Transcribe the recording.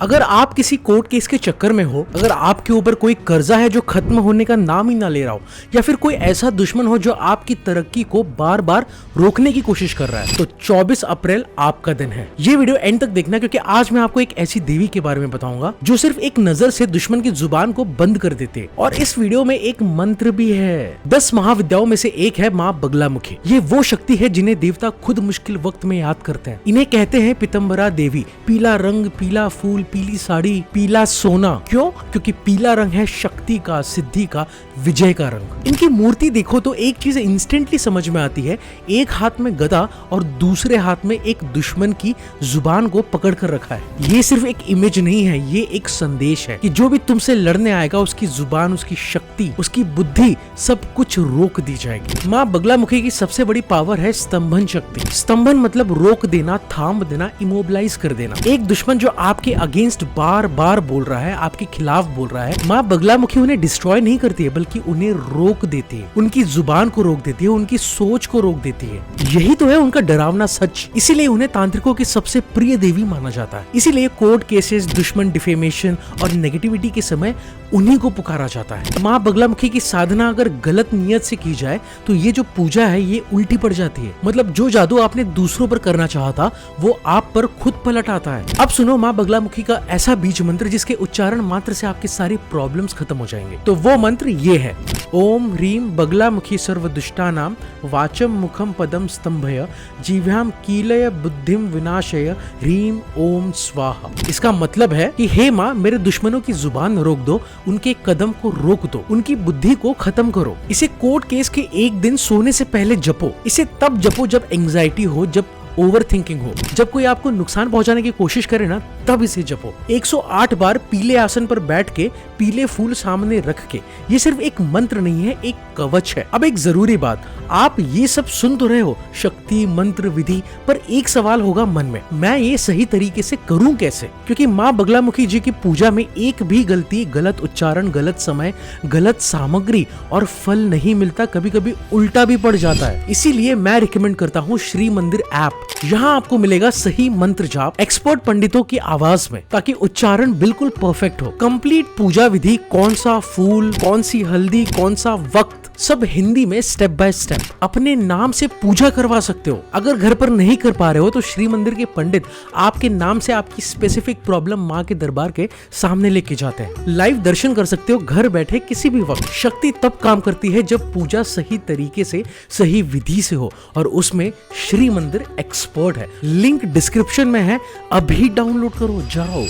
अगर आप किसी कोर्ट केस के चक्कर में हो, अगर आपके ऊपर कोई कर्जा है जो खत्म होने का नाम ही ना ले रहा हो, या फिर कोई ऐसा दुश्मन हो जो आपकी तरक्की को बार बार रोकने की कोशिश कर रहा है, तो 24 अप्रैल आपका दिन है। ये वीडियो एंड तक देखना, क्योंकि आज मैं आपको एक ऐसी देवी के बारे में बताऊंगा जो सिर्फ एक नजर से दुश्मन की जुबान को बंद कर देते हैं। और इस वीडियो में एक मंत्र भी है। 10 महाविद्याओं में से एक है माँ बगलामुखी। ये वो शक्ति है जिन्हें देवता खुद मुश्किल वक्त में याद करते हैं। इन्हें कहते हैं पीतम्बरा देवी। पीला रंग, पीला फूल, पीली साड़ी, पीला सोना। क्यों? क्योंकि पीला रंग है शक्ति का, सिद्धि का, विजय का रंग। इनकी मूर्ति देखो तो एक चीज इंस्टेंटली समझ में आती है। एक हाथ में गदा और दूसरे हाथ में एक दुश्मन की जुबान को पकड़ कर रखा है। ये सिर्फ एक इमेज नहीं है, ये एक संदेश है कि जो भी तुमसे लड़ने आएगा उसकी जुबान, उसकी शक्ति, उसकी बुद्धि, सब कुछ रोक दी जाएगी। माँ बगलामुखी की सबसे बड़ी पावर है स्तंभन शक्ति। स्तंभन मतलब रोक देना, थाम देना, इमोबिलाइज कर देना। एक दुश्मन जो आपके अगेंस्ट बार बार बोल रहा है, आपके खिलाफ बोल रहा है, माँ बगलामुखी उन्हें डिस्ट्रॉय नहीं करती है, बल्कि उन्हें रोक देती है। उनकी जुबान को रोक देती है, उनकी सोच को रोक देती है। यही तो है उनका डरावना सच। इसीलिए उन्हें तांत्रिकों की सबसे प्रिय देवी माना जाता है। इसीलिए कोर्ट केसेस, दुश्मन डिफेमेशन और नेगेटिविटी के समय उन्हीं को पुकारा जाता है। माँ बगलामुखी की साधना अगर गलत नियत से की जाए तो ये जो पूजा है ये उल्टी पड़ जाती है। मतलब जो जादू आपने दूसरों पर करना चाहा था वो आप पर खुद पलट आता है। अब सुनो माँ बगलामुखी का ऐसा बीज मंत्र जिसके उच्चारण मात्र से आपकी सारी प्रॉब्लम्स खत्म हो जाएंगे। तो वो मंत्र ये है: ओम ह्रीम बगलामुखी सर्वदुष्टानाम वाचम मुखम पदम स्तंभय जीव्याम कीलय बुद्धिम विनाशय ह्रीम ओम स्वाहा। इसका मतलब है कि हे माँ, मेरे दुश्मनों की जुबान रोक दो, उनके कदम को रोक दो, उनकी बुद्धि को खत्म करो। इसे कोर्ट केस के एक दिन सोने से पहले जपो। इसे तब जपो जब एंजाइटी हो, जब ओवर थिंकिंग हो, जब कोई आपको नुकसान पहुंचाने की कोशिश करे ना, तब इसे जपो। 108 बार पीले आसन पर बैठ के, पीले फूल सामने रख के। ये सिर्फ एक मंत्र नहीं है, एक कवच है। अब एक जरूरी बात, आप ये सब सुन तो रहे हो, शक्ति, मंत्र, विधि, पर एक सवाल होगा मन में, मैं ये सही तरीके से करूं कैसे? क्योंकि माँ बगलामुखी जी की पूजा में एक भी गलती, गलत उच्चारण, गलत समय, गलत सामग्री और फल नहीं मिलता, कभी कभी उल्टा भी पड़ जाता है। इसीलिए मैं रिकमेंड करता हूँ श्री मंदिर ऐप। यहाँ आपको मिलेगा सही मंत्र जाप एक्सपर्ट पंडितों की आवाज में, ताकि उच्चारण बिल्कुल परफेक्ट हो। कंप्लीट पूजा विधि, कौन सा फूल, कौन सी हल्दी, कौन सा वक्त, सब हिंदी में स्टेप बाय स्टेप। अपने नाम से पूजा करवा सकते हो। अगर घर पर नहीं कर पा रहे हो तो श्री मंदिर के पंडित आपके नाम से आपकी स्पेसिफिक प्रॉब्लम माँ के दरबार के सामने लेके जाते हैं। लाइव दर्शन कर सकते हो घर बैठे किसी भी वक्त। शक्ति तब काम करती है जब पूजा सही तरीके से, सही विधि से हो, और उसमें श्री मंदिर एक्सपर्ट है। लिंक डिस्क्रिप्शन में है, अभी डाउनलोड करो, जाओ।